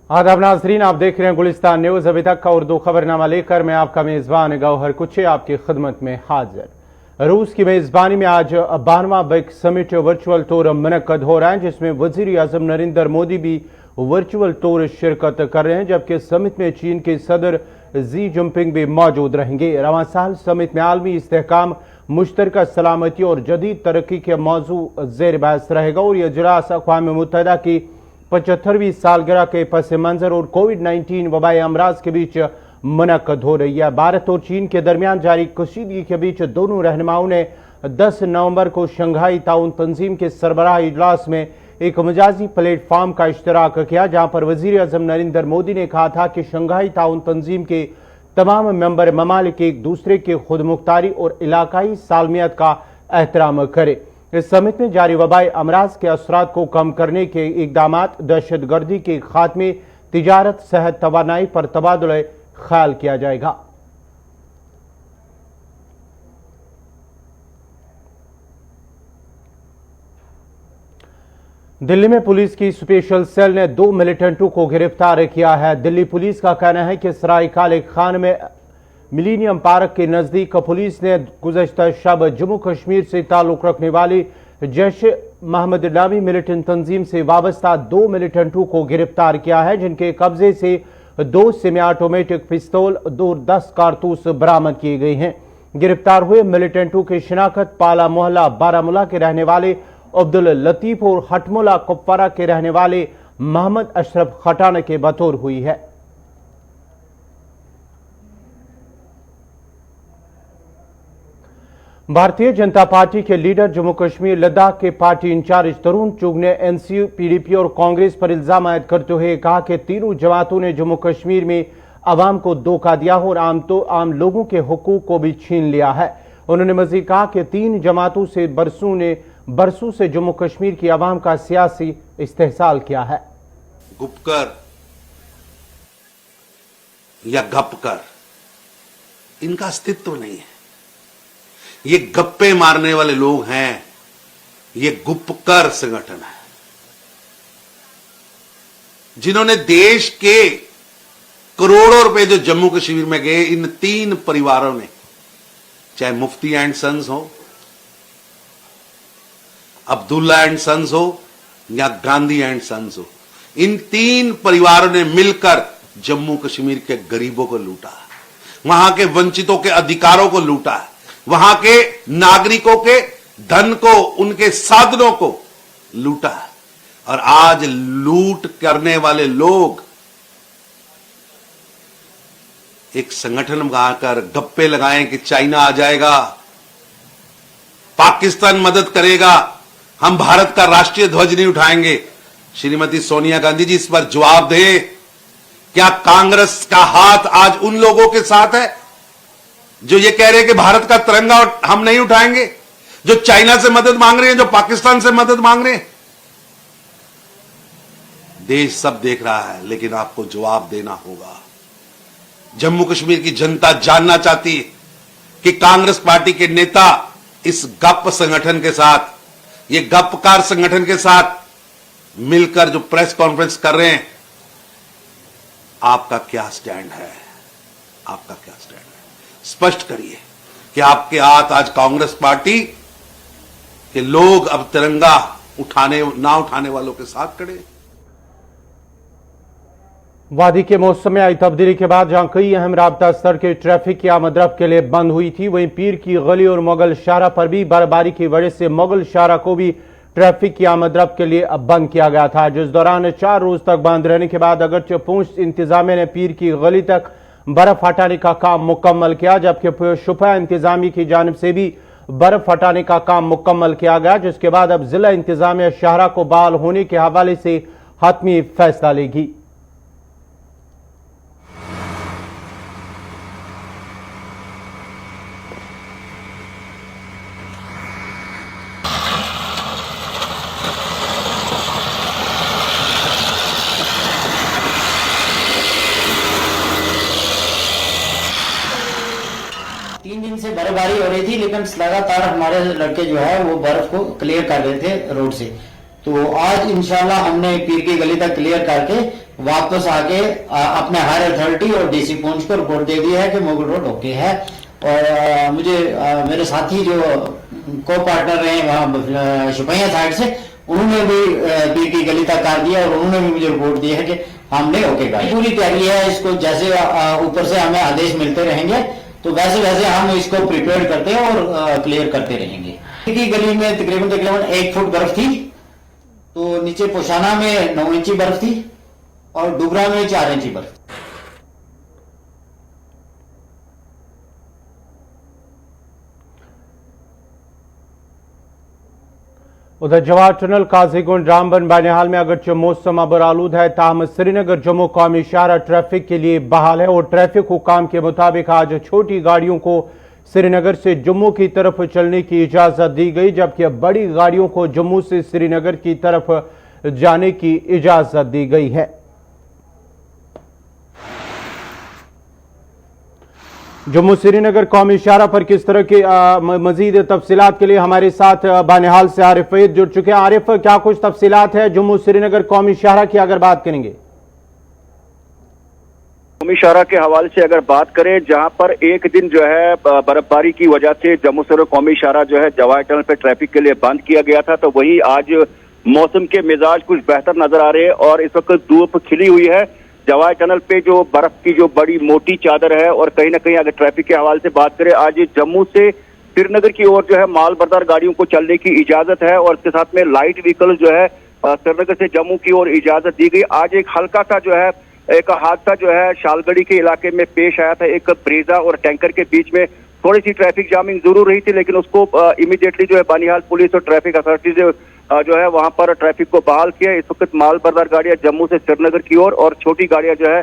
आदाब नाजरीन, आप देख रहे हैं गुलिस्तान न्यूज। अभी तक का उर्दू खबरनामा लेकर मैं आपका मेजबान गौहर कुछे आपकी खिदमत में हाजिर। रूस की मेजबानी में आज 92वां ब्रिक्स समिट वर्चुअल टूर मुनक्कद हो रहा है, जिसमें वजीर आजम नरेंद्र मोदी भी वर्चुअल टूर शिरकत कर रहे हैं, जबकि समिट में चीन के सदर जी जिनपिंग भी मौजूद रहेंगे। रवां साल समिट में आलमी इस्तेहकाम, मुश्तरका सलामती और जदीद तरक्की के मौजू जेर बहस रहेगा और यह इजलास अक़वाम मुत्तहिदा की 75वीं सालगिरह के पस मंजर और कोविड-19 वबाई अमराज के बीच मुनक्कद हो रही है। भारत और चीन के दरमियान जारी कशीदगी के बीच दोनों रहनुमाओं ने 10 नवंबर को शंघाई ताउन तंजीम के सरबराह इजलास में एक मजाजी प्लेटफॉर्म का इश्तराक किया, जहां पर वजीर आजम नरेंद्र मोदी ने कहा था कि शंघाई ताउन तंजीम के तमाम मेंबर ममालिक एक दूसरे के खुद मुख्तारी और इलाकाई सालमियत का एहतराम करें। इस समिट में जारी वबाई अमराज के असरात को कम करने के इकदाम, दहशतगर्दी के खात्मे, तिजारत, सेहत, तवानाई पर तबादुल ख्याल किया जाएगा। दिल्ली में पुलिस की स्पेशल सेल ने 2 मिलिटेंटों को गिरफ्तार किया है। दिल्ली पुलिस का कहना है कि सराय काले खान में मिलीनियम पार्क के नजदीक पुलिस ने गुज़श्ता शब जम्मू कश्मीर से ताल्लुक रखने वाली जैश मोहम्मद नामी मिलिटेंट तंजीम से वाबस्ता 2 मिलिटेंटों को गिरफ्तार किया है, जिनके कब्जे से 2 सेमी ऑटोमेटिक पिस्तौल, 10 कारतूस बरामद किए गए हैं। गिरफ्तार हुए मिलिटेंटों की शिनाख्त पाला मोहल्ला बारामूला के रहने वाले अब्दुल लतीफ और हटमुला कुपवारा के रहने वाले मोहम्मद अशरफ खटाना के बतौर हुई है। भारतीय जनता पार्टी के लीडर, जम्मू कश्मीर लद्दाख के पार्टी इंचार्ज तरुण चुग ने एनसीपी, पीडीपी और कांग्रेस पर इल्जाम आयद करते हुए कहा कि तीनों जमातों ने जम्मू कश्मीर में आवाम को धोखा दिया और आम लोगों के हुकूक को भी छीन लिया है। उन्होंने मजीद कहा कि 3 जमातों से बरसों से जम्मू कश्मीर की आवाम का सियासी इस्तेहसाल किया है। गुपकर या गपकर, इनका अस्तित्व नहीं है। ये गप्पे मारने वाले लोग हैं, ये गुपकर संगठन है, जिन्होंने देश के करोड़ों रुपए जो जम्मू कश्मीर में गए, इन 3 परिवारों ने, चाहे मुफ्ती एंड सन्स हो, अब्दुल्ला एंड सन्स हो या गांधी एंड सन्स हो, इन 3 परिवारों ने मिलकर जम्मू कश्मीर के गरीबों को लूटा, वहां के वंचितों के अधिकारों को लूटा, वहां के नागरिकों के धन को, उनके साधनों को लूटा। और आज लूट करने वाले लोग एक संगठन बनाकर गप्पे लगाएं कि चाइना आ जाएगा, पाकिस्तान मदद करेगा, हम भारत का राष्ट्रीय ध्वज नहीं उठाएंगे। श्रीमती सोनिया गांधी जी, इस पर जवाब दें, क्या कांग्रेस का हाथ आज उन लोगों के साथ है जो ये कह रहे हैं कि भारत का तिरंगा हम नहीं उठाएंगे, जो चाइना से मदद मांग रहे हैं, जो पाकिस्तान से मदद मांग रहे हैं? देश सब देख रहा है, लेकिन आपको जवाब देना होगा। जम्मू कश्मीर की जनता जानना चाहती है कि कांग्रेस पार्टी के नेता इस गप संगठन के साथ, ये गपकार संगठन के साथ मिलकर जो प्रेस कॉन्फ्रेंस कर रहे हैं, आपका क्या स्टैंड है? आपका क्या स्टैंड है? स्पष्ट करिए कि आपके हाथ आज कांग्रेस पार्टी के लोग अब तिरंगा ना उठाने वालों के साथ खड़े। वादी के मौसम में आई तब्दीली के बाद जहां कई अहम राबता स्तर के ट्रैफिक की आमदरफ्त के लिए बंद हुई थी, वहीं पीर की गली और मुगल शाहरा पर भी बर्फबारी की वजह से मुगल शाहरा को भी ट्रैफिक की आमदरफ्त के लिए बंद किया गया था, जिस दौरान 4 रोज तक बंद रहने के बाद अगरचे पूंछ इंतजामिया ने पीर की गली तक बर्फ हटाने का काम मुकम्मल किया, जबकि शुपा इंतजामी की जानिब से भी बर्फ हटाने का काम मुकम्मल किया गया, जिसके बाद अब जिला इंतजामिया शाहरा को बहाल होने के हवाले से हतमी फैसला लेगी। से बर्फबारी हो रही थी, लेकिन लगातार हमारे लड़के जो है वो बर्फ को क्लियर कर रहे थे रोड से। तो आज इंशाल्लाह हमने पीर की गली तक क्लियर करके वापस आके अपने हायर अथॉरिटी और डीसी पुंछ को रिपोर्ट दे दिया है कि मुगल रोड ओके है। और मुझे मेरे साथी जो को पार्टनर रहे वहाँ शुपैया साइड से, उन्होंने भी पीर की गली तक कर दिया और उन्होंने भी मुझे रिपोर्ट दी है कि हमने ओके कर। पूरी तैयारी है इसको, जैसे ऊपर से हमें आदेश मिलते रहेंगे तो वैसे वैसे हम इसको प्रिपेयर करते हैं और क्लियर करते रहेंगे। पीर की गली में तकरीबन 1 फुट बर्फ थी, तो नीचे पोशाना में 9 इंची बर्फ थी और डुबरा में 4 इंची बर्फ। उधर जवाहर टनल काजीगुंड रामबन बानिहाल में अगरचे मौसम अबरालूद है, ताहम श्रीनगर जम्मू कौमी शाहरा ट्रैफिक के लिए बहाल है और ट्रैफिक हुकाम के मुताबिक आज छोटी गाड़ियों को श्रीनगर से जम्मू की तरफ चलने की इजाजत दी गई, जबकि बड़ी गाड़ियों को जम्मू से श्रीनगर की तरफ जाने की इजाजत दी गई है। जम्मू श्रीनगर कौमी शाहरा पर किस तरह की मजीद तफसीलात के लिए हमारे साथ बानिहाल से आरिफ फहीद जुड़ चुके हैं। आरिफ, क्या कुछ तफसीलात है जम्मू श्रीनगर कौमी शाहरा की अगर बात करेंगे? कौमी शाहरा के हवाले से अगर बात करें, जहां पर एक दिन जो है बर्फबारी की वजह से जम्मू श्रीनगर कौमी शाहरा जो है जवाहर टनल पे ट्रैफिक के लिए बंद किया गया था, तो वही आज मौसम के मिजाज कुछ बेहतर नजर आ रहे हैं और इस वक्त धूप खिली हुई है। जवाहर टनल पे जो बर्फ की जो बड़ी मोटी चादर है और कहीं ना कहीं अगर ट्रैफिक के हवाले से बात करें, आज जम्मू से श्रीनगर की ओर जो है माल बरदार गाड़ियों को चलने की इजाजत है और इसके साथ में लाइट व्हीकल जो है श्रीनगर से जम्मू की ओर इजाजत दी गई। आज एक हल्का सा जो है एक हादसा जो है शालगढ़ी के इलाके में पेश आया था। एक ब्रेजा और टैंकर के बीच में थोड़ी सी ट्रैफिक जामिंग जरूर रही थी, लेकिन उसको इमीडिएटली जो है बानिहाल पुलिस और ट्रैफिक अथॉरिटी जो है वहां पर ट्रैफिक को बहाल किया। इस वक्त माल बरदार गाड़ियां जम्मू से श्रीनगर की ओर और छोटी गाड़ियां जो है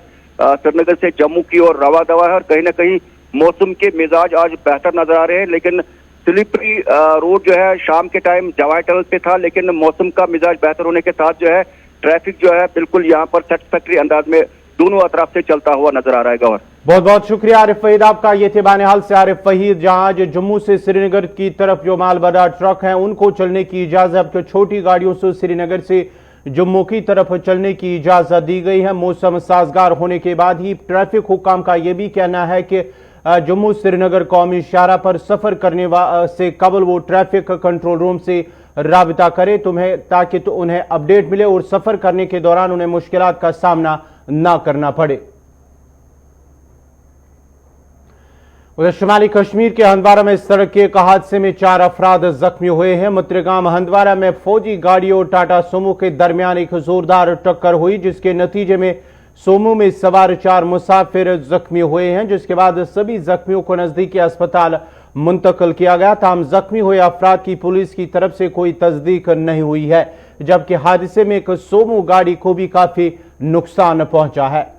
श्रीनगर से जम्मू की ओर रवा दवा है और कहीं ना कहीं मौसम के मिजाज आज बेहतर नजर आ रहे हैं। लेकिन स्लिपरी रोड जो है शाम के टाइम जवाहर टनल पे था, लेकिन मौसम का मिजाज बेहतर होने के साथ जो है ट्रैफिक जो है बिल्कुल यहाँ पर सेटिस्फैक्टरी अंदाज में दोनों अतराफ से चलता हुआ नजर आ रहा है। गवर, बहुत बहुत शुक्रिया आरिफ फहीद आपका। ये थे बानिहाल से आरिफ फहीद, जहां आज जम्मू से श्रीनगर की तरफ जो माल बरदार ट्रक हैं उनको चलने की इजाजत, जबकि छोटी गाड़ियों से श्रीनगर से जम्मू की तरफ चलने की इजाजत दी गई है। मौसम साजगार होने के बाद ही ट्रैफिक हुकाम का यह भी कहना है कि जम्मू श्रीनगर कौमी शाहरा पर सफर करने से कबल वो ट्रैफिक कंट्रोल रूम से राबिता करे ताकि उन्हें अपडेट मिले और सफर करने के दौरान उन्हें मुश्किलात का सामना ना करना पड़े। उधर शुमाली कश्मीर के हंदवारा में सड़क के एक हादसे में 4 अफराद जख्मी हुए हैं। मुत्रिगाम हंदवारा में फौजी गाड़ी और टाटा सोमो के दरमियान एक जोरदार टक्कर हुई, जिसके नतीजे में सोमो में सवार 4 मुसाफिर जख्मी हुए हैं, जिसके बाद सभी जख्मियों को नजदीकी अस्पताल मुंतकिल किया गया। ताहम जख्मी हुए अफराद की पुलिस की तरफ से कोई तस्दीक नहीं हुई है, जबकि हादसे में एक सोमो गाड़ी को भी काफी नुकसान पहुंचा है।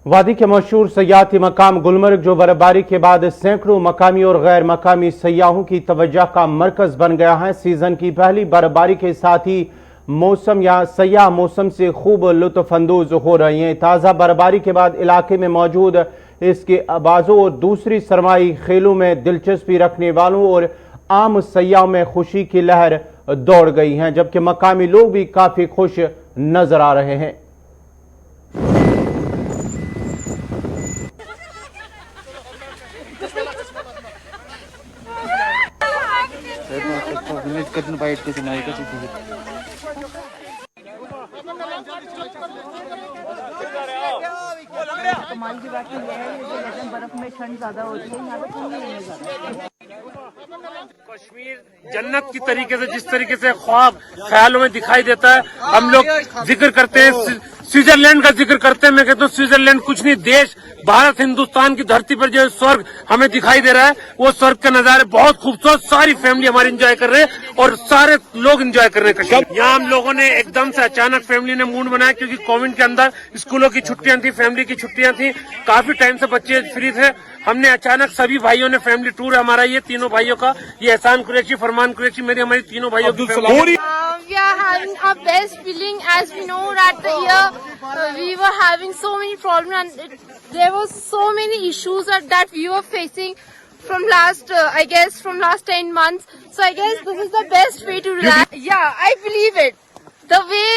वादी के मशहूर सयाहती मकाम गुलमर्ग जो बर्फबारी के बाद सैकड़ों मकामी और गैर मकामी सयाहों की तवज्जो का मरकज बन गया है। सीजन की पहली बर्फबारी के साथ ही मौसम या सयाह मौसम से खूब लुत्फानंदोज हो रही हैं। ताज़ा बर्फबारी के बाद इलाके में मौजूद इसके आबाजों और दूसरी सरमाई खेलों में दिलचस्पी रखने वालों और आम सयाहों में खुशी की लहर दौड़ गई है, जबकि मकामी लोग भी काफी खुश नजर आ रहे हैं। कमाल की बात यह है कि बर्फ में ठंड ज्यादा होती है, यहाँ पे ठंड नहीं ज्यादा। कश्मीर जन्नत की तरीके से जिस तरीके से ख्वाब ख्यालों में दिखाई देता है, हम लोग जिक्र करते हैं स्विट्जरलैंड का जिक्र करते हैं। मैं कहता हूँ स्विट्जरलैंड कुछ नहीं, देश भारत हिंदुस्तान की धरती पर जो स्वर्ग हमें दिखाई दे रहा है वो स्वर्ग के नजारे बहुत खूबसूरत, सारी फैमिली हमारी एंजॉय कर रहे हैं और सारे लोग एंजॉय कर रहे हैं। यहाँ हम लोगों ने एकदम से अचानक फैमिली ने मूड बनाया, क्योंकि कोविड के अंदर स्कूलों की छुट्टियां थी, फैमिली की छुट्टियां थी, काफी टाइम से बच्चे फ्री थे हमने अचानक सभी भाइयों ने फैमिली टूर हमारा ये तीनों भाइयों का, ये एहसान कुरैशी, फरमान कुरैशी, हमारी तीनों भाइयों की family। We are having our best feeling as we know that the year we were having so many problems and there was so many issues that we were facing from last I guess from last 10 months. So I guess this is the best way to relax. Yeah, I believe it. The way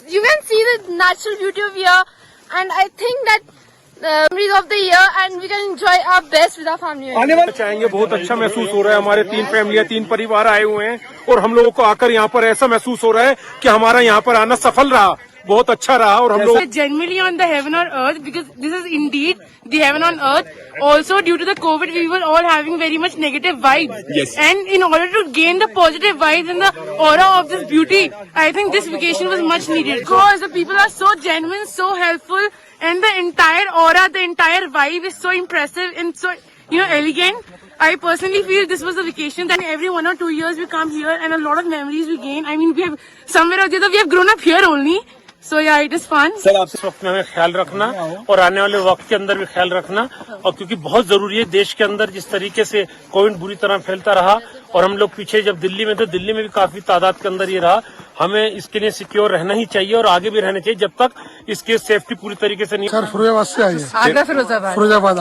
you can see the natural beauty of here, and I think that memories of the year and we can enjoy our best with our family. आने वाले चाहेंगे, बहुत अच्छा महसूस हो रहा है। हमारे 3 फैमिलियां, 3 परिवार आए हुए हैं और हम लोगों को आकर यहाँ पर ऐसा महसूस हो रहा है कि हमारा यहाँ पर आना सफल रहा, बहुत अच्छा रहा। और हम लोग Genuinely on the heaven on earth, because this is indeed the heaven on earth. Also due to the COVID, we were all having very much negative vibes. Yes. And in order to gain the positive vibes and the aura of this beauty, I think this vacation was much needed. Because the people are so genuine, so helpful, and the entire aura, the entire vibe is so impressive and so, elegant. I personally feel this was a vacation that every 1 or 2 years we come here and a lot of memories we gain. I mean, we have somewhere or the other, we have grown up here only. So yeah, it is fun. Sir, आप इस वक्त में हमें ख्याल रखना और आने वाले वक्त के अंदर भी ख्याल रखना, और क्योंकि बहुत जरूरी है देश के अंदर जिस तरीके से कोविड बुरी तरह फैलता रहा और हम लोग पीछे जब दिल्ली में थे, दिल्ली में भी काफी तादाद के अंदर ये रहा, हमें इसके लिए सिक्योर रहना ही चाहिए और आगे भी रहना चाहिए जब तक इसकी सेफ्टी पूरी तरीके से नहीं। सर फिरोजाबाद से आए हैं। आगरा फिरोजाबाद। फिरोजाबाद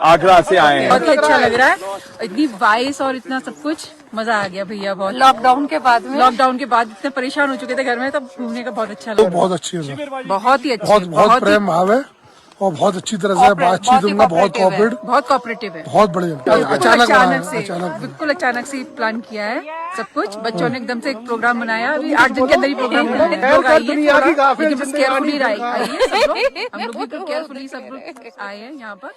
आगरा से आए हैं। बहुत ही अच्छा लग रहा है, इतनी वाइस और इतना सब कुछ, मजा आ गया भैया बहुत। लॉकडाउन के बाद इतने परेशान हो चुके थे घर में, तब घूमने का बहुत अच्छा लगा। बहुत अच्छी है, बहुत ही अच्छी, बहुत प्रेम भाव है और बहुत अच्छी तरह से बातचीत होगा, बहुत कोऑपरेटिव है, बहुत बढ़िया। बिल्कुल अचानक से प्लान किया है सब कुछ। बच्चों ने एकदम से एक प्रोग्राम बनाया, अभी 8 दिन के अंदर ही प्रोग्राम लोग आइए, लेकिन बस केयरफुली आइए, हम लोग भी केयरफुली सब लोग आए हैं यहाँ पर।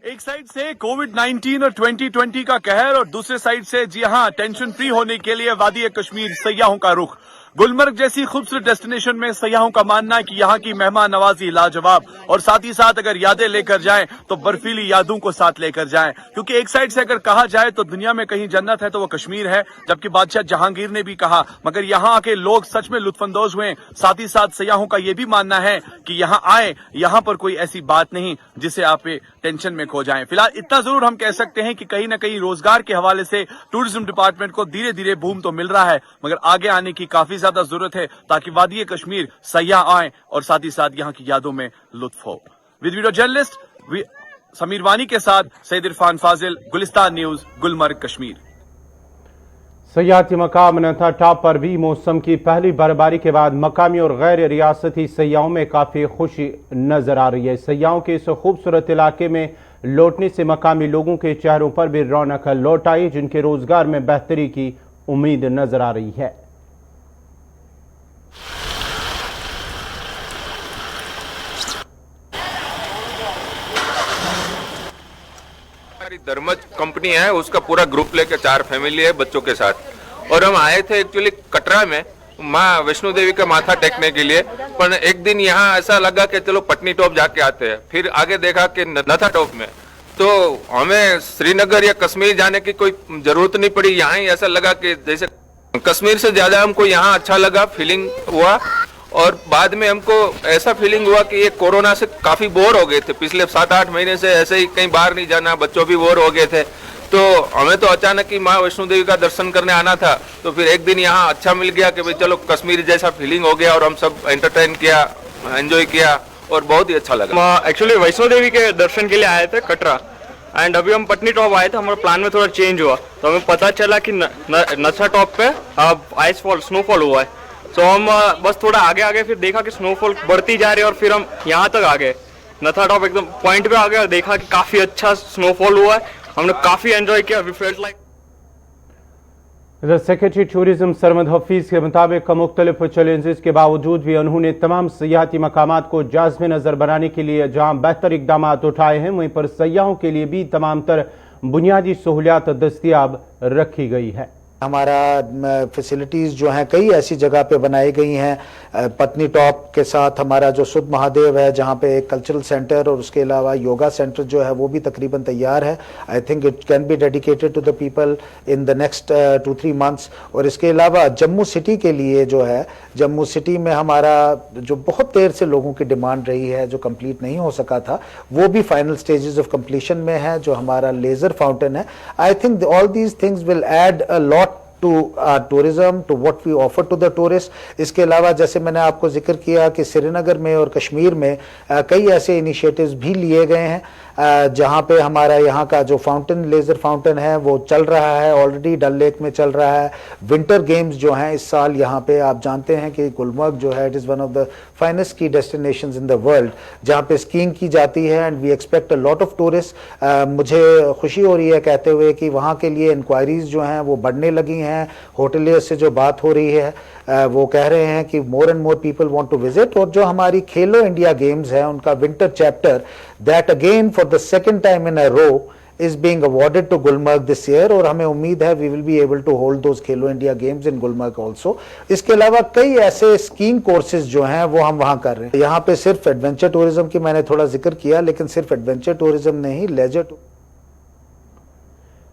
एक साइड से कोविड-19 और 2020 का कहर और दूसरे साइड से जी हां, टेंशन फ्री होने के लिए वादी कश्मीर सयाहों का रुख। गुलमर्ग जैसी खूबसूरत डेस्टिनेशन में सयाहों का मानना है कि यहाँ की मेहमान नवाजी लाजवाब, और साथ ही साथ अगर यादें लेकर जाएं तो बर्फीली यादों को साथ लेकर जाएं, क्योंकि एक साइड से अगर कहा जाए तो दुनिया में कहीं जन्नत है तो वो कश्मीर है, जबकि बादशाह जहांगीर ने भी कहा, मगर यहाँ आके लोग सच में लुत्फानंदोज हुए। साथ ही साथ सयाहों का ये भी मानना है कि यहाँ आए, यहाँ पर कोई ऐसी बात नहीं जिसे आप टेंशन में खो जाएं। फिलहाल इतना जरूर हम कह सकते हैं कि कहीं न कहीं रोजगार के हवाले से टूरिज्म डिपार्टमेंट को धीरे धीरे बूम तो मिल रहा है, मगर आगे आने की काफी ज्यादा जरूरत है ताकि वादी कश्मीर सयाह आए और साथ ही साथ यहाँ की यादों में लुत्फ हो। विद वीडियो जर्नलिस्ट समीर वानी के साथ सैयद इरफान फाजिल, गुलिस्तान न्यूज, गुलमर्ग, कश्मीर। सयाहती मकाम नथा टॉप पर भी मौसम की पहली बर्फबारी के बाद मकामी और गैर रियासती सयाहों में काफी खुशी नजर आ रही है। सयाहों के इस खूबसूरत इलाके में लौटने से मकामी लोगों के चेहरों पर भी रौनक लौट आई, जिनके रोजगार में बेहतरी की उम्मीद नजर आ रही है। धर्मज कंपनी है, उसका पूरा ग्रुप लेकर 4 फैमिली है बच्चों के साथ, और हम आए थे एक्चुअली कटरा में माँ वैष्णो देवी का माथा टेकने के लिए, पर एक दिन यहाँ ऐसा लगा कि चलो पटनी टॉप जाके आते हैं, फिर आगे देखा कि नथा टॉप में, तो हमें श्रीनगर या कश्मीर जाने की कोई जरूरत नहीं पड़ी। यहाँ ही ऐसा लगा कि जैसे कश्मीर से ज्यादा हमको यहाँ अच्छा लगा, फीलिंग हुआ, और बाद में हमको ऐसा फीलिंग हुआ कि ये कोरोना से काफी बोर हो गए थे, पिछले 7-8 महीने से ऐसे ही कहीं बाहर नहीं जाना, बच्चों भी बोर हो गए थे, तो हमें तो अचानक ही माँ वैष्णो देवी का दर्शन करने आना था, तो फिर एक दिन यहाँ अच्छा मिल गया कि भाई चलो कश्मीर जैसा फीलिंग हो गया, और हम सब एंटरटेन किया, एंजॉय किया, और बहुत ही अच्छा लगा। एक्चुअली वैष्णो देवी के दर्शन के लिए आए थे कटरा, एंड अभी हम पटनी टॉप आए थे, हमारे प्लान में थोड़ा चेंज हुआ, तो हमें पता चला कि नथा टॉप पे आइस फॉल, स्नोफॉल हुआ है, तो हम बस थोड़ा आगे आगे फिर देखा कि स्नोफॉल बढ़ती जा रही है, और फिर हम यहाँ तक आ गए, नथा टॉप एकदम पॉइंट पे आ गए और देखा कि काफी अच्छा स्नोफॉल हुआ है, हमने काफी एंजॉय किया। वी फेल्ट लाइक इधर सेक्रेटरी टूरिज्म सरमद हफीज के मुताबिक मुख्तलिफ चैलेंजेस के बावजूद भी उन्होंने तमाम सयाहती मकामात को जाज़्ब नज़र बनाने के लिए जहां बेहतर इकदाम उठाए हैं, वहीं पर सयाहों के लिए भी तमाम तर बुनियादी सहूलियात दस्तियाब रखी गई है। हमारा फैसिलिटीज़ जो हैं कई ऐसी जगह पे बनाई गई हैं। पत्नी टॉप के साथ हमारा जो सुध महादेव है, जहाँ पे एक कल्चरल सेंटर और उसके अलावा योगा सेंटर जो है वो भी तकरीबन तैयार है। I think it can be dedicated to the people in the next 2-3 months. और इसके अलावा जम्मू सिटी के लिए जो है, जम्मू सिटी में हमारा जो बहुत देर से लोगों की डिमांड रही है, जो कंप्लीट नहीं हो सका था, वो भी फाइनल स्टेजेस ऑफ कंप्लीशन में है, जो हमारा लेज़र फाउंटेन है। I think all these things will add a lot to tourism, to what we offer to the tourists। इसके अलावा जैसे मैंने आपको जिक्र किया कि श्रीनगर में और कश्मीर में कई ऐसे इनिशिएटिव्स भी लिए गए हैं, जहाँ पे हमारा यहाँ का जो फाउंटेन, लेज़र फाउंटेन है वो चल रहा है, ऑलरेडी डल लेक में चल रहा है। विंटर गेम्स जो हैं इस साल यहाँ पे, आप जानते हैं कि गुलमर्ग जो है it is one of the finest ski destinations in the world, जहाँ पे स्कीइंग की जाती है and we expect a lot of tourist. मुझे खुशी हो रही है कहते हुए कि वहाँ के लिए इंक्वायरीज जो हैं वो बढ़ने लगी हैं। होटलियर्स से जो बात हो रही है वो कह रहे हैं कि more and more people want to visit. और जो हमारी खेलो इंडिया गेम्स है उनका winter chapter, that again for the second time in a row is being awarded to Gulmarg this year, और हमें उम्मीद है we will be able to hold those Khelo India games in Gulmarg also। इसके अलावा कई ऐसे skiing courses जो हैं वो हम वहाँ कर रहे हैं। यहाँ पे सिर्फ एडवेंचर टूरिज्म की मैंने थोड़ा जिक्र किया, लेकिन सिर्फ एडवेंचर टूरिज्म नहीं, लेजर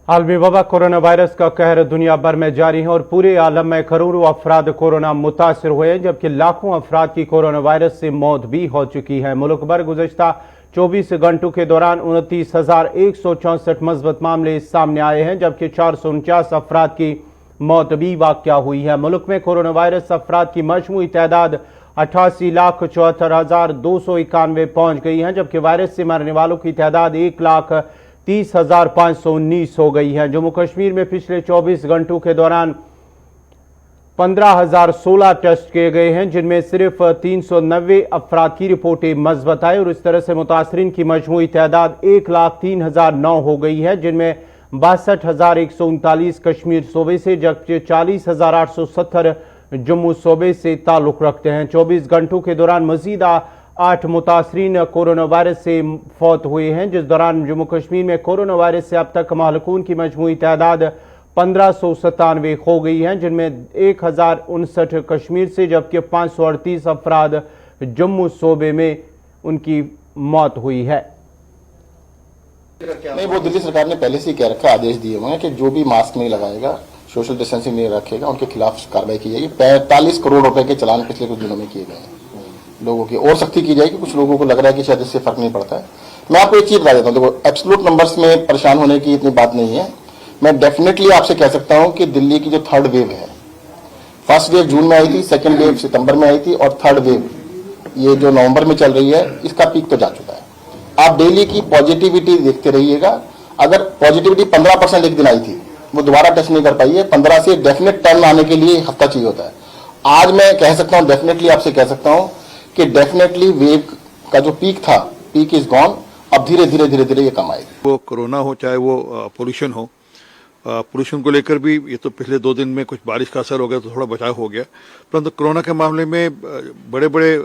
आलमी वबा कोरोना वायरस का कहर दुनिया भर में जारी है और पूरे आलम में करोड़ों अफराद कोरोना मुतासिर हुए हैं, जबकि लाखों अफराद की कोरोना वायरस से मौत भी हो चुकी है। मुल्क भर गुज़श्ता 24 घंटों के दौरान 29,164 मज़बूत मामले सामने आए हैं, जबकि 449 अफराद की मौत भी वाक़या हुई है। मुल्क में कोरोना वायरस अफराद की मजमूई तादाद 88,74,291 पहुंच गई है, जबकि वायरस से मरने वालों की तादाद 1,30,519 हो गई है। जम्मू कश्मीर में पिछले 24 घंटों के दौरान 15,016 टेस्ट किए गए हैं, जिनमें सिर्फ 390 अफराद की रिपोर्टें मज़बूत आई और इस तरह से मुतासरीन की मजमूई तादाद 1,03,009 हो गई है, जिनमें 62,139 कश्मीर सूबे से, जबकि 40,870 जम्मू सूबे से ताल्लुक रखते हैं। 24 घंटों के दौरान मजीद 8 मुतासरीन कोरोना वायरस से फौत हुए हैं, जिस दौरान जम्मू कश्मीर में कोरोना वायरस से अब तक महलूकून की मजमूई तादाद 1597 हो गई है, जिनमें 1059 कश्मीर से, जबकि 538 अफराद जम्मू सूबे में उनकी मौत हुई है। नहीं, वो दिल्ली सरकार ने पहले से ही कह रखा, आदेश दिए हुए हैं कि जो भी मास्क नहीं लगाएगा, सोशल डिस्टेंसिंग नहीं रखेगा, उनके खिलाफ कार्रवाई की जाएगी। 45 करोड़ रुपए के चालान पिछले कुछ दिनों में किए गए हैं लोगों की, और सख्ती की जाएगी। कुछ लोगों को लग रहा है कि शायद इससे फर्क नहीं पड़ता है। मैं आपको एक चीज बता देता हूँ, देखो एब्सोल्यूट नंबर्स में परेशान होने की इतनी बात नहीं है। मैं डेफिनेटली आपसे कह सकता हूं कि दिल्ली की जो थर्ड वेव है, फर्स्ट वेव जून में आई थी, सेकंड वेव सितंबर में आई थी, और थर्ड वेव ये जो नवंबर में चल रही है, इसका पीक तो जा चुका है। आप डेली की पॉजिटिविटी देखते रहिएगा। अगर पॉजिटिविटी 15% एक दिन आई थी, वो दोबारा टेस्ट नहीं कर पाई है। 15 से डेफिनेट टर्न आने के लिए हफ्ता चाहिए होता है। आज मैं कह सकता हूं, डेफिनेटली आपसे कह सकता हूं कि डेफिनेटली वेव का जो पीक था, पीक इज गॉन। अब धीरे धीरे धीरे धीरे ये कम आएगी। वो कोरोना हो चाहे वो पोल्यूशन हो, पोल्यूशन को लेकर भी ये तो पिछले 2 दिन में कुछ बारिश का असर हो गया तो थोड़ा बचाव हो गया, परंतु कोरोना के मामले में बड़े बड़े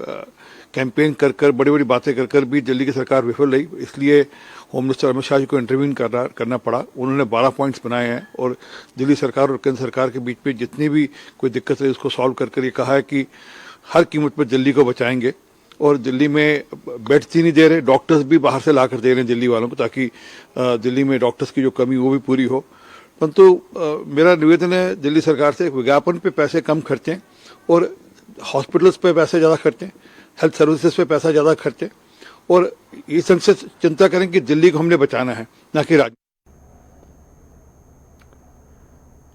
कैंपेन कर बड़ी बड़ी बातें कर भी दिल्ली की सरकार विफल रही। इसलिए होम मिनिस्टर अमित शाह जी को इंटरवीन करना पड़ा। उन्होंने 12 पॉइंट्स बनाए हैं और दिल्ली सरकार और केंद्र सरकार के बीच में जितनी भी कोई दिक्कत है उसको सॉल्व कर ये कहा है कि हर कीमत पर दिल्ली को बचाएंगे। और दिल्ली में बेड्स ही नहीं दे रहे, डॉक्टर्स भी बाहर से ला कर दे रहे हैं दिल्ली वालों को, ताकि दिल्ली में डॉक्टर्स की जो कमी वो भी पूरी हो। परंतु मेरा निवेदन है दिल्ली सरकार से, विज्ञापन पे पैसे कम खर्चें और हॉस्पिटल्स पे पैसे ज़्यादा खर्चें, हेल्थ सर्विसेज पे पैसा ज़्यादा खर्चें, और इस ढंग से चिंता करें कि दिल्ली को हमने बचाना है, ना कि राज्य।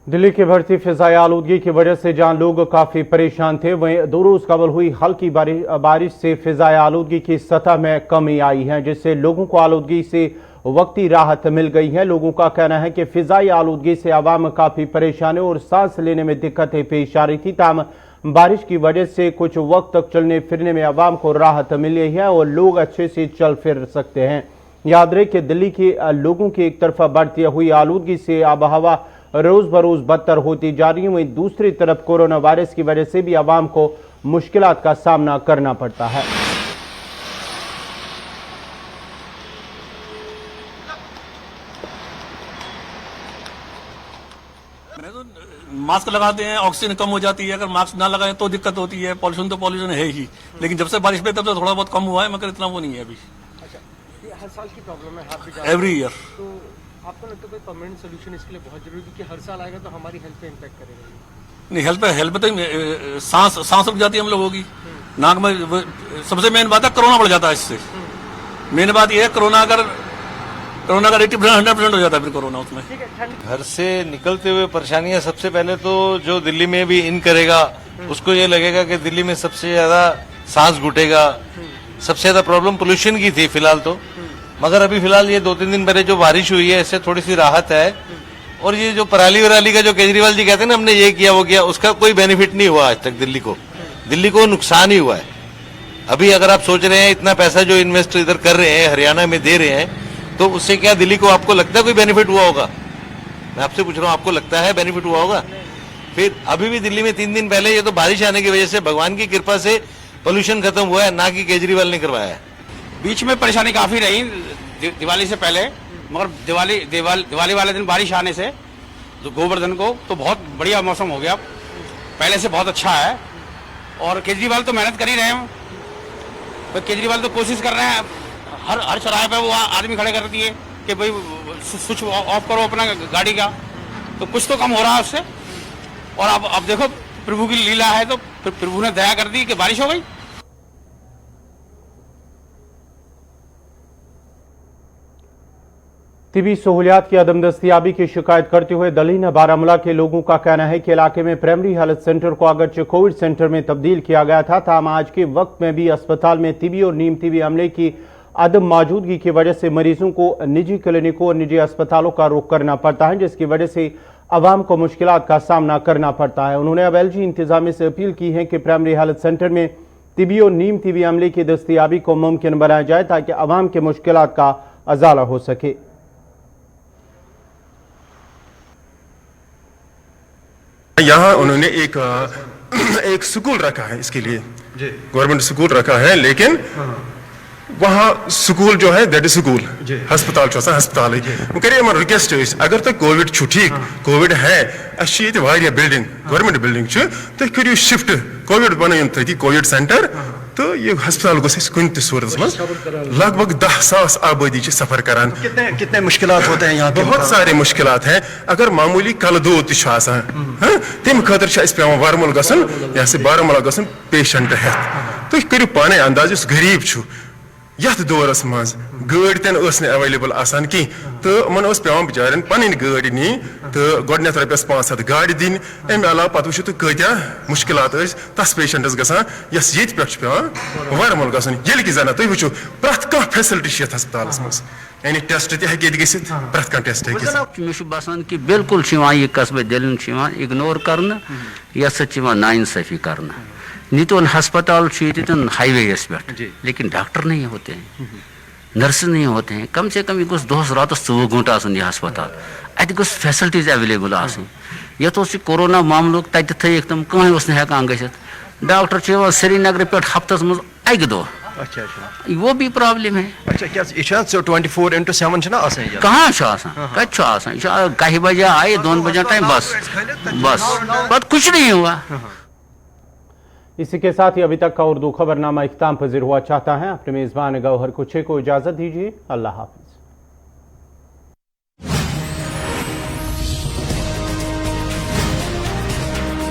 दिल्ली की बढ़ती फिजाई आलूदगी की वजह से जहां लोग काफी परेशान थे, वहीं 2 रोज कबल हुई हल्की बारिश से फिजाई आलूदगी की सतह में कमी आई है, जिससे लोगों को आलूदगी से वक्ती राहत मिल गई है। लोगों का कहना है कि फिजाई आलूदगी से आवाम काफी परेशानी और सांस लेने में दिक्कतें पेश आ रही थी। ताम बारिश की वजह से कुछ वक्त तक चलने फिरने में आवाम को राहत मिली है और लोग अच्छे से चल फिर सकते हैं। याद रहे कि दिल्ली के लोगों की एक तरफा बढ़ती हुई आलूदगी से आब हवा रोज बरोज बदतर होती जा रही है, वहीं दूसरी तरफ कोरोना वायरस की वजह से भी आवाम को मुश्किलात का सामना करना पड़ता है। मैंने तो मास्क लगाते हैं ऑक्सीजन कम हो जाती है, अगर मास्क ना लगाए तो दिक्कत होती है। पॉल्यूशन तो पॉल्यूशन है ही, लेकिन जब से बारिश पे तब से थोड़ा बहुत कम हुआ है, मगर इतना वो नहीं है अभी। हर साल की प्रॉब्लम है, हाथ भी एवरी ईयर। तो आपको लगता है कोई परमानेंट सोल्यूशन इसके लिए बहुत जरूरी, क्योंकि हर साल आएगा तो हमारी हेल्थ पे इम्पैक्ट करेगा। नहीं, हेल्थ पे तो सांस रुक जाती है हम लोगों की, नाक में। सबसे मेन बात है कोरोना बढ़ जाता है इससे। मेन बात यह है कोरोना का 80% 100% हो जाता है फिर कोरोना उसमें। घर से निकलते हुए परेशानियां, सबसे पहले तो जो दिल्ली में भी इन करेगा उसको ये लगेगा कि दिल्ली में सबसे ज्यादा सांस घुटेगा। सबसे ज्यादा प्रॉब्लम पोल्यूशन की थी फिलहाल तो, मगर अभी फिलहाल ये 2-3 दिन पहले जो बारिश हुई है इससे थोड़ी सी राहत है। और ये जो पराली वराली का जो केजरीवाल जी कहते हैं ना हमने ये किया वो किया, उसका कोई बेनिफिट नहीं हुआ आज तक दिल्ली को नुकसान ही हुआ है। अभी अगर आप सोच रहे हैं इतना पैसा जो इन्वेस्ट इधर कर रहे हैं हरियाणा में दे रहे हैं, तो उससे क्या दिल्ली को आपको लगता है कोई बेनिफिट हुआ होगा? मैं आपसे पूछ रहा हूँ, आपको लगता है बेनिफिट हुआ होगा? फिर अभी भी दिल्ली में 3 दिन पहले ये तो बारिश आने की वजह से भगवान की कृपा से पोल्यूशन खत्म हुआ है, ना कि केजरीवाल ने करवाया है। बीच में परेशानी काफी रही दिवाली से पहले, मगर दिवाली वाले दिन बारिश आने से गोवर्धन को तो बहुत बढ़िया मौसम हो गया, पहले से बहुत अच्छा है। और केजरीवाल तो मेहनत कर ही रहे हैं, तो केजरीवाल तो कोशिश कर रहे हैं, हर चौराहे पे वो आदमी खड़े कर दिए कि भाई स्विच ऑफ करो अपना गाड़ी का, तो कुछ तो कम हो रहा है उससे। और अब देखो प्रभु की लीला है, तो प्रभु ने दया कर दी कि बारिश हो गई। तिबी सहूलियात की अदम दस्तियाबी की शिकायत करते हुए दलीना बारामूला के लोगों का कहना है कि इलाके में प्राइमरी हेल्थ सेंटर को अगरचे कोविड सेंटर में तब्दील किया गया था, ताहम आज के वक्त में भी अस्पताल में तिबी और नीम तिबी अमले की अदम मौजूदगी की वजह से मरीजों को निजी क्लिनिकों और निजी अस्पतालों का रुख करना पड़ता है, जिसकी वजह से अवाम को मुश्किलात का सामना करना पड़ता है। उन्होंने अब LG इंतजामिया से अपील की है कि प्राइमरी हेल्थ सेंटर में तिबी और नीम तिबी अमले की दस्तियाबी को मुमकिन बनाया जाए ताकि अवाम के मुश्किलात का अजाला हो सके। यहाँ उन्होंने एक स्कूल रखा है, इसके लिए गवर्नमेंट स्कूल रखा है, लेकिन वहाँ स्कूल जो है दैट इज स्कूल, हस्पताल हस्पताल है। करिए रिक्वेस्ट अगर तो कोविड ठीक कोविड है ये बिल्डिंग गवर्नमेंट बिल्डिंग तो करियो शिफ्ट कोविड बन ती कोविड सेंटर, तो ये हस्पताल कुन सूरत में लगभग 10,000 आबादी सफर करान। कितने मुश्किलात होते हैं यहाँ? बहुत सारे मुश्किलात हैं। अगर मामूली कल दो तम खतर पे वारमूल गसन से बारामूला गसन पेशेंट हेत, तो करियो पाने अंदाज उस गरीब छु यथ दौरस मज गाड़ी तन अवेलेबल आसान की, तो मन पे बिचारन पन गाड़ी नी तो गोडनेथ रपियस 500 गाड़ी दिन, अमे अलावा पत वो तो कत्या मुश्किलात तस पेशेंटस गसान यस ये पे वारमूल गसन ये कि जाना तुम वो प्रत कह फेसिलिटी हस्पताल मज यानी टेस्ट तक प्रत कह टेस्ट मे बसान कि बिल्कुल यह कस्बे दिल इग्नोर कर नाइंसाफी कर। नितोन हस्पताल हाईवेस पे, लेकिन डॉक्टर नहीं होते हैं, नर्स नहीं होते हैं। कम से कम यह दोस रात 24 घंटा यह हस्पताल अत गो फैसिलिटीज अवेलेबल ये कोरोना मामलों तत थक तम कहें हेकान गसित। डॉक्टर श्रीनगर पे हफ्तस मज अक दो, वो भी प्रॉब्लम है। अच्छा क्या 24/7 कहाँ कत 10 बजे आए 2 बजे टाइम बस कुछ नहीं हुआ। इसी के साथ ही अभी तक का उर्दू खबरनामा इख्ताम पजीर हुआ चाहता है। अपने मेजबान गौहर कुछे को इजाजत दीजिए। अल्लाह हाफिज।